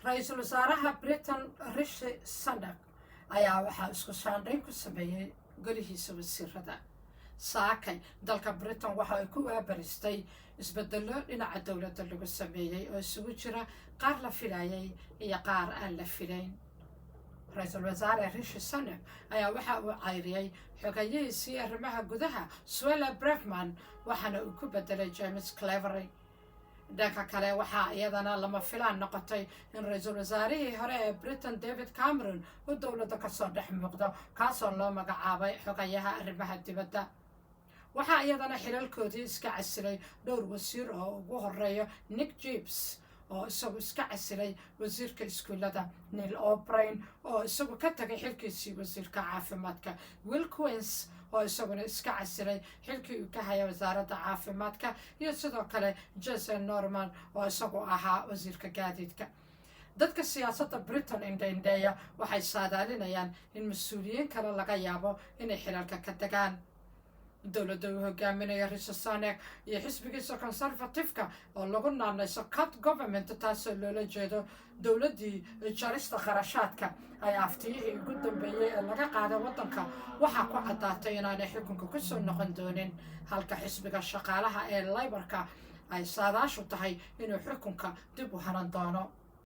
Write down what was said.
Ra'iisul Wasaaraha Britain Rishi Sunak ayaa waxaa isku shaandhayn ku sameeyey golihiisa wasiirada. Saakay dalka Britain waxa ay ku waabaristay isbeddello dhinaca dowladda lagu sameeyey oo isugu jira qaar la filayay iyo qaar aan la filayn. Ra'iisul Wasaare Rishi Sunak ayaa waxa uu cayriyay xogayihiisii arrimaha gudaha Suella Braverman waxaana uu ku bedelay James Cleverly. dhanka kale waxaa iyadana lama filaan noqotay in ra'iisul wasaarihii hore ee Britain David Cameron uu dowladda kasoo dhex muuqdo kaasoo loo magacaabay xogayaha arrimaha dibadda. waxaa iyadana xilalkoodii iska casilay dhowr wasiir oo ugu horeeyo Nick Gibbs oo isagu iska casilay wasiirka iskuullada, Neil O'Brien oo isagu ka tagay xilkiisii wasiirka caafimaadka, Will Quince oo isaguna iska casilay xilkii uu ka haya wasaaradda caafimaadka, iyo sidoo kale Jason Norman oo isagu ahaa wasiirka gaadiidka. dadka siyaasadda Britain indhaindheeya waxay saadaalinayaan in mas-uuliyiin kale laga yaabo inay xilalka ka tagaan. dowladda uu hogaaminaya Rishi Sunak iyo xisbigiisa conservative-ka oo lagu naanayso cut government, taasoo loola jeedo dowladdii jarista kharashaadka ay aftiyihii ugu dambeeyey ee laga qaaday waddanka waxaa ku caddaatay inaanay xukunka ku soo noqon doonin, halka xisbiga shaqaalaha ee Labour-ka ay saadaashu tahay inuu xukunka dib u hanan doono.